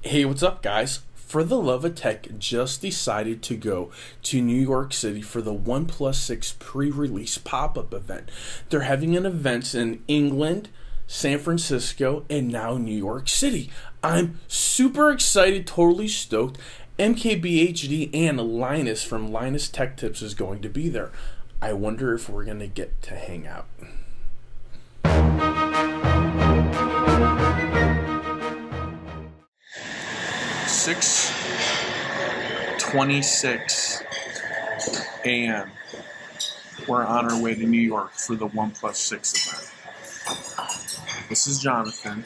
Hey, what's up, guys? For the Love of Tech just decided to go to New York City for the OnePlus 6 pre-release pop-up event. They're having an event in England, San Francisco, and now New York City. I'm super excited, totally stoked. MKBHD and Linus from Linus Tech Tips is going to be there. I wonder if we're going to get to hang out. 6:26 a.m. We're on our way to New York for the OnePlus 6 event. This is Jonathan.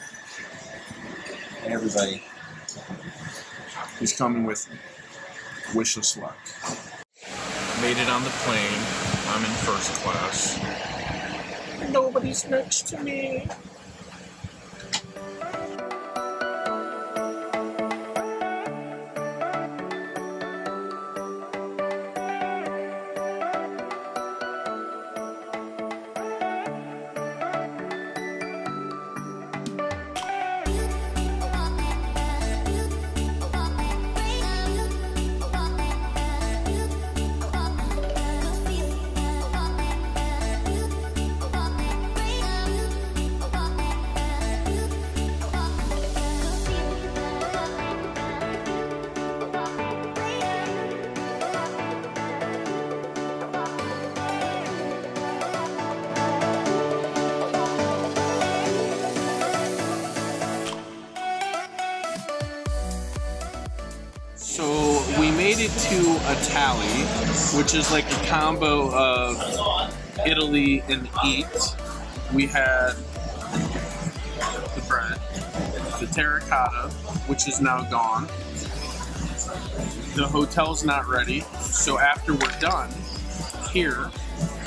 Hey everybody. He's coming with me. Wish us luck. Made it on the plane. I'm in first class. Nobody's next to me. So we made it to Italy, which is like a combo of Italy and Eat. We had the bread, the terracotta, which is now gone. The hotel's not ready, so after we're done here,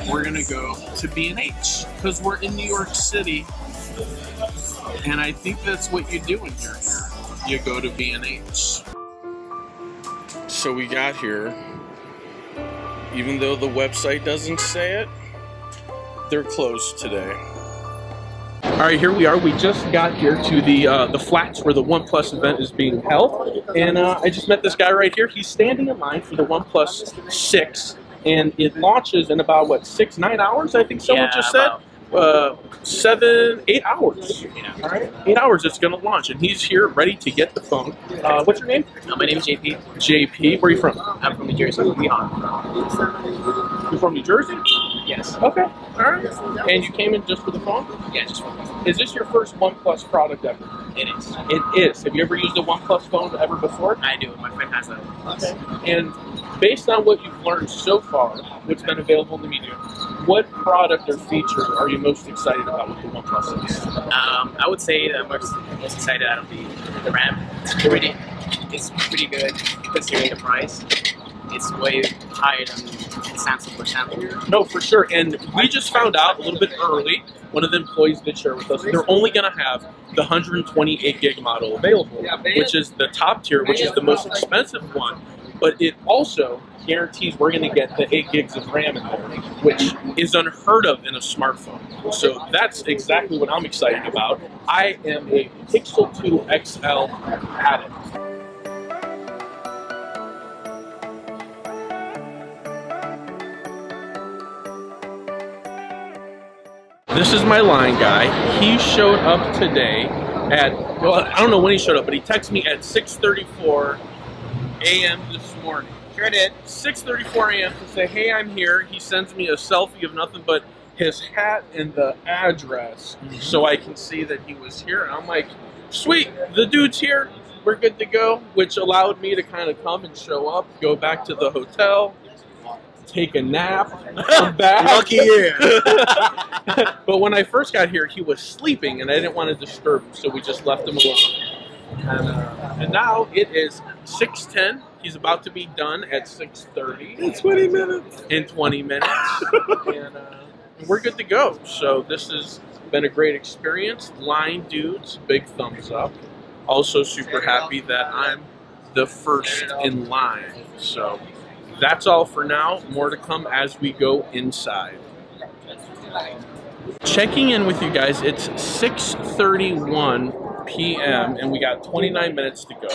we're gonna go to B&H because we're in New York City, and I think that's what you do when you're here. You go to B&H. So we got here, even though the website doesn't say it, they're closed today. All right, here we are. We just got here to the flats where the OnePlus event is being held, and I just met this guy right here. He's standing in line for the OnePlus 6, and it launches in about, what, 6-9 hours, I think someone just said? 8 hours. All right, 8 hours it's going to launch, and he's here ready to get the phone. What's your name? My name is JP. JP, where are you from? I'm from New Jersey. You're from New Jersey? Yes. Okay, all right. And you came in just for the phone? Yeah, just for the phone. Is this your first OnePlus product ever? It is. It is. Have you ever used a OnePlus phone ever before? I do. My friend has a Plus. Okay. And based on what you've learned so far, what's been available in the media, what product or feature are you most excited about with the OnePlus 6? I would say that I'm most excited out of the RAM. It's pretty good considering the price. It's way higher than Samsung, for example. No, for sure. And we just found out a little bit early, one of the employees did share with us, they're only going to have the 128 gig model available, which is the top tier, which is the most expensive one. But it also guarantees we're going to get the 8 gigs of RAM in there, which is unheard of in a smartphone. So that's exactly what I'm excited about. I am a Pixel 2 XL addict. This is my line guy. He showed up today at, well, I don't know when he showed up, but he texted me at 6:34 a.m. this morning. Sure did. 6:34 a.m. to say, hey, I'm here. He sends me a selfie of nothing but his hat and the address so I can see that he was here. And I'm like, sweet, the dude's here. We're good to go, which allowed me to kind of come and show up, go back to the hotel, take a nap, come back. Lucky you. But when I first got here, he was sleeping, and I didn't want to disturb him, so we just left him alone. And now it is 6:10. He's about to be done at 6:30. In 20 minutes. In 20 minutes. And we're good to go. So this has been a great experience. Line dudes, big thumbs up. Also super happy that I'm the first in line. So that's all for now. More to come as we go inside. Checking in with you guys, it's 6:31 p.m. and we got 29 minutes to go.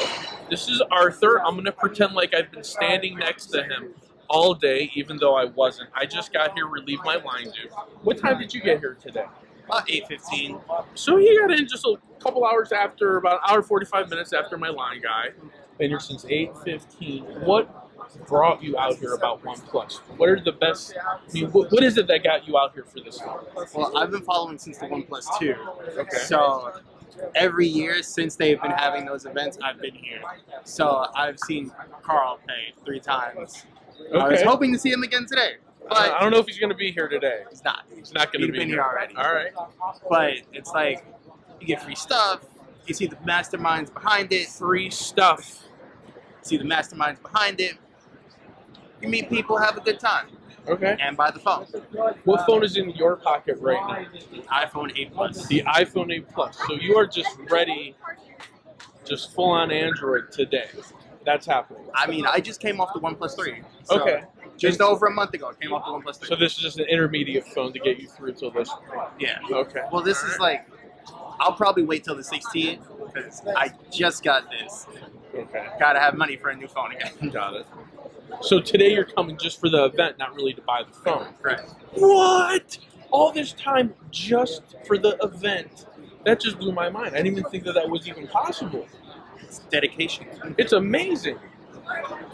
This is Arthur. I'm going to pretend like I've been standing next to him all day, even though I wasn't. I just got here, relieved my line due. What time did you get here today? About 8:15. So he got in just a couple hours after, about an hour 45 minutes after my line guy. Been here since 8:15. What brought you out here about OnePlus? What are the best, I mean, what is it that got you out here for this phone? Well, I've been following since the OnePlus 2. Okay. So every year since they've been having those events, I've been here. So I've seen Carl pay 3 times. Okay. I was hoping to see him again today. But I don't know if he's going to be here today. he's not. He's not going to be been here. here already. All right. But it's like, you get free stuff. You see the masterminds behind it. Free stuff. See the masterminds behind it. You meet people, have a good time. Okay. And buy the phone. What phone is in your pocket right now? iPhone 8 Plus. The iPhone 8 Plus. So you are just ready, just full on Android today. That's happening. I mean, I just came off the OnePlus 3. So Okay. Just over a month ago, I came off the OnePlus 3. So this is just an intermediate phone to get you through till this point. Yeah. Okay. Well, this is like, I'll probably wait till the 16 because I just got this. Okay. Gotta have money for a new phone again. Got it. So today you're coming just for the event, not really to buy the phone. Correct. What? All this time just for the event? That just blew my mind. I didn't even think that that was even possible. It's dedication. It's amazing.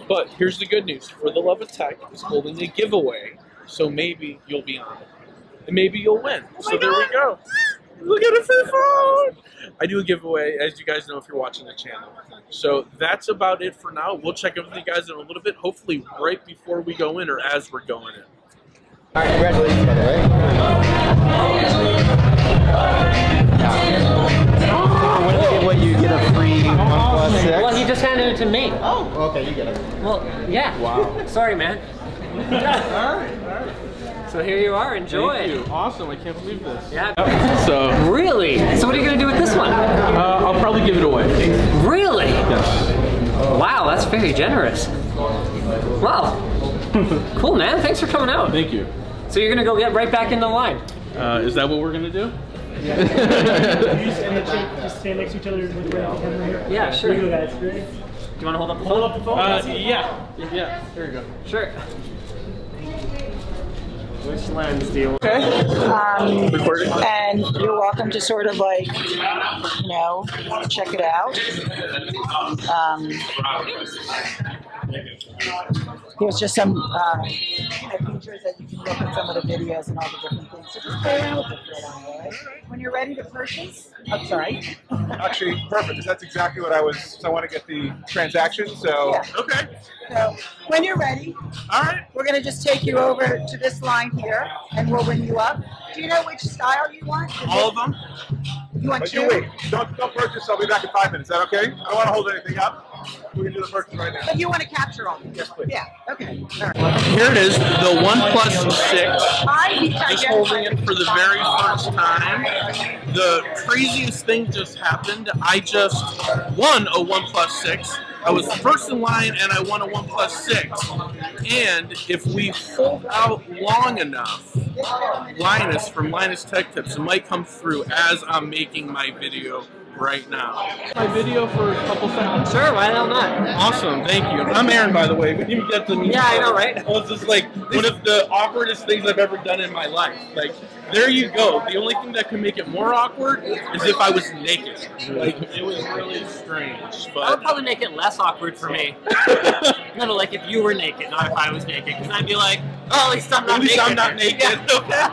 But here's the good news. For the Love of Tech is holding a giveaway, so maybe you'll be on it. And maybe you'll win. So there we go. Look at a free phone! I do a giveaway, as you guys know if you're watching the channel. So that's about it for now. We'll check in with you guys in a little bit, hopefully right before we go in or as we're going in. All right, congratulations, by the way. When you get what you get a free OnePlus 6? Well, he just handed it to me. Oh, okay, you get it. Well, yeah. Wow. Sorry, man. All right. So here you are. Enjoy. Thank you. Awesome. I can't believe this. Yeah. So Really? So what are you going to do with this one? I'll probably give it away. Really? Yes. Wow, that's very generous. Wow. Cool, man. Thanks for coming out. Thank you. So you're going to go get right back in the line? Is that what we're going to do? Just stand next to each other with the camera here. Yeah, sure. Here you go, guys. Ready? Do you want to hold up the phone? Hold up the phone. Yeah. There you go. Sure. Which lens do you want? Okay. Recording. And you're welcome to sort of like, you know, check it out. There's just some features that you can look at some of the videos and all the different things. So just play around with it for a while, all right? When you're ready to purchase, I'm sorry. Actually, perfect, because that's exactly what I was, so I want to get the transaction, so. Yeah. Okay. So when you're ready, All right. we're going to just take you over to this line here, and we'll ring you up. Do you know which style you want? All of them? You want But two? you wait, don't purchase, I'll be back in 5 minutes, is that okay? I don't want to hold anything up. We can do the purchase right now. But you want to capture all of them? Yes, please. Yeah, okay. All right. Here it is, the OnePlus 6. Hi, Just holding it for the very first time. The craziest thing just happened. I just won a OnePlus 6. I was first in line and I won a OnePlus 6. And if we hold out long enough, Linus from Linus Tech Tips might come through as I'm making my video right now. My video for a couple seconds. Sure, why the hell not? Awesome, thank you. I'm Aaron, by the way. We didn't get to meet. Yeah, I know, right? Well, this is like one of the awkwardest things I've ever done in my life. Like, there you go. The only thing that could make it more awkward is if I was naked. Like, it was really strange. That would But probably make it less awkward for me. No, like if you were naked, not if I was naked. Because I'd be like, oh, at least I'm not at least naked. I'm not naked. Yeah. Okay,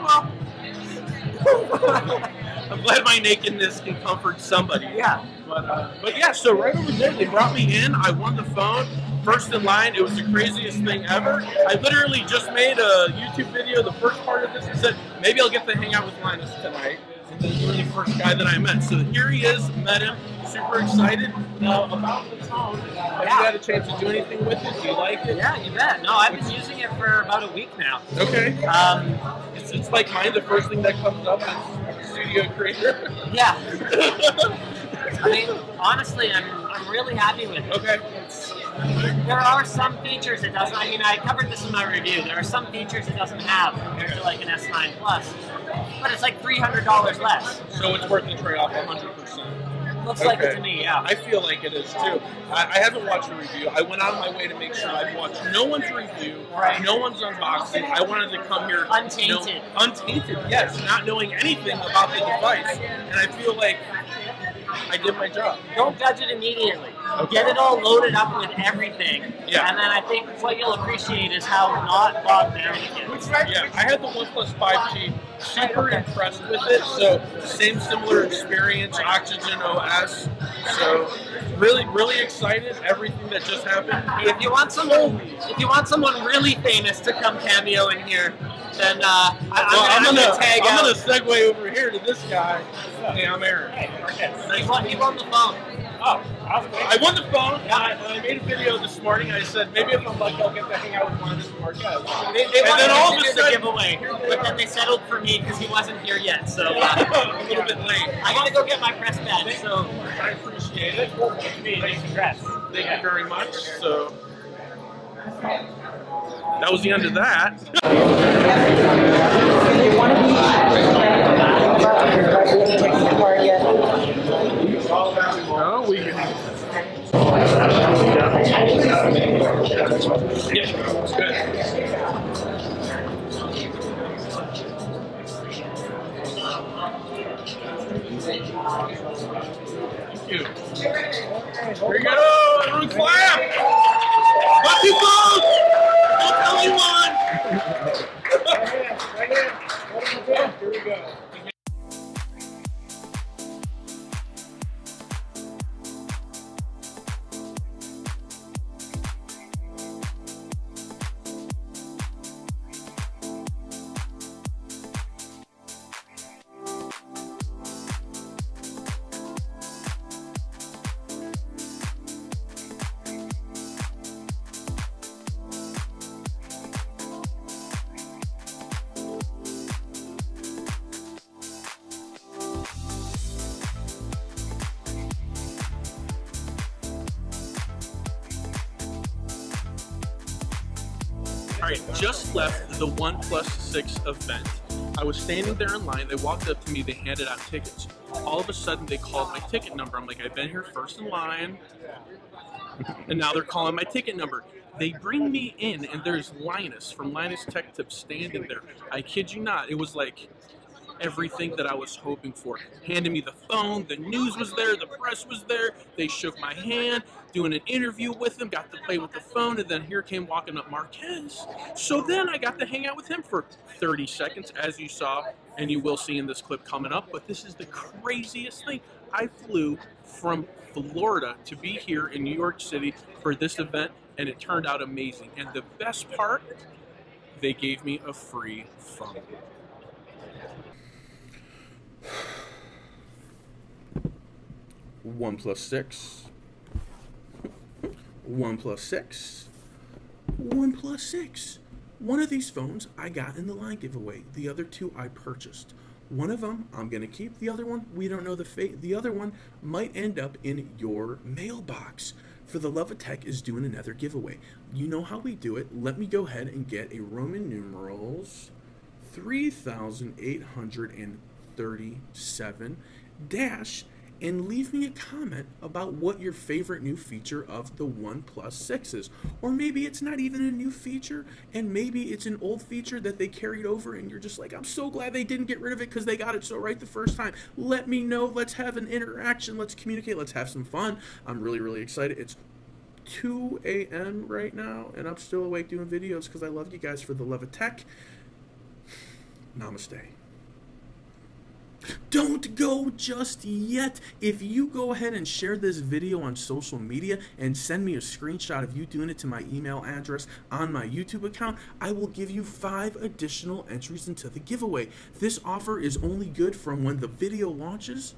well. I'm glad my nakedness can comfort somebody. Yeah. But yeah, so right over there, they brought me in. I won the phone. First in line. It was the craziest thing ever. I literally just made a YouTube video, the first part of this, and said, maybe I'll get to hang out with Linus tonight. And then you're the first guy that I met. So here he is, met him, super excited. Now, about the phone, have you had a chance to do anything with it? Do you like it? Yeah, you bet. No, I've been using it for about a week now. Okay. It's like mine, the first thing that comes up is studio creator. Yeah. I mean, honestly, I'm really happy with it. Okay. There are some features it doesn't. I mean, I covered this in my review. There are some features it doesn't have compared to like an S9 Plus, but it's like $300 less. So it's worth the trade-off 100%. Looks like it to me, yeah. I feel like it is too. I haven't watched a review. I went out of my way to make sure I've watched no one's review, no one's unboxing. I wanted to come here untainted. Untainted, yes, not knowing anything about the device. And I feel like I did my job. Don't judge it immediately. Okay. Get it all loaded up with everything. Yeah. And then I think what you'll appreciate is how not bogged down it gets. Yeah, I had the OnePlus 5G. Super impressed with it. So same similar experience, Oxygen OS. So really excited. Everything that just happened. If you want someone really famous to come cameo in here, then I'm gonna tag out. I'm gonna segue over here to this guy. Hey, I'm Aaron. He won the phone. Oh, I won the phone. I made a video this morning. I said maybe if I'm lucky, I'll get to hang out with Linus and Marquez. They wanted all to do the giveaway, but then they settled for me because he wasn't here yet. So a little bit late. I gotta go get my press badge. So I appreciate it. Thank you very much. So that was the end of that. Oh, we can. Yeah, it's good. Thank you. Here we go. Everyone clap. What you vote? Don't tell anyone. Here we go. Alright, just left the OnePlus 6 event. I was standing there in line, they walked up to me, they handed out tickets. All of a sudden they called my ticket number. I'm like, I've been here first in line, and now they're calling my ticket number. They bring me in, and there's Linus from Linus Tech Tips standing there. I kid you not, it was like everything that I was hoping for. Handed me the phone, the news was there, the press was there, they shook my hand, doing an interview with him, got to play with the phone, and then here came walking up Marquez. So then I got to hang out with him for 30 seconds, as you saw, and you will see in this clip coming up, but this is the craziest thing. I flew from Florida to be here in New York City for this event, and it turned out amazing. And the best part, they gave me a free phone. OnePlus 6, OnePlus 6, OnePlus 6. One of these phones I got in the line giveaway. The other two I purchased. One of them I'm going to keep. The other one, we don't know the fate. The other one might end up in your mailbox. For the Love of Tech is doing another giveaway. You know how we do it. Let me go ahead and get a Roman numerals 3837 dash and leave me a comment about what your favorite new feature of the OnePlus 6 is. Or maybe it's not even a new feature, and maybe it's an old feature that they carried over and you're just like, I'm so glad they didn't get rid of it because they got it so right the first time. Let me know. Let's have an interaction. Let's communicate. Let's have some fun. I'm really excited. It's 2 a.m. right now, and I'm still awake doing videos because I love you guys for the Love of Tech. Namaste. Don't go just yet. If you go ahead and share this video on social media and send me a screenshot of you doing it to my email address on my YouTube account, I will give you 5 additional entries into the giveaway. This offer is only good from when the video launches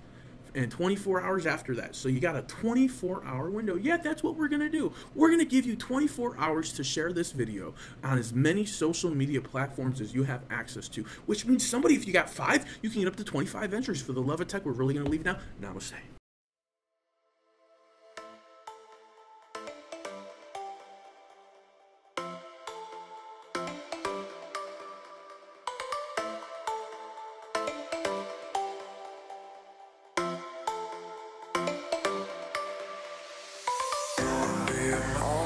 and 24 hours after that. So you got a 24-hour window. Yeah, that's what we're going to do. We're going to give you 24 hours to share this video on as many social media platforms as you have access to, which means somebody, if you got 5, you can get up to 25 entries for the Love of Tech. We're really going to leave now. Namaste. All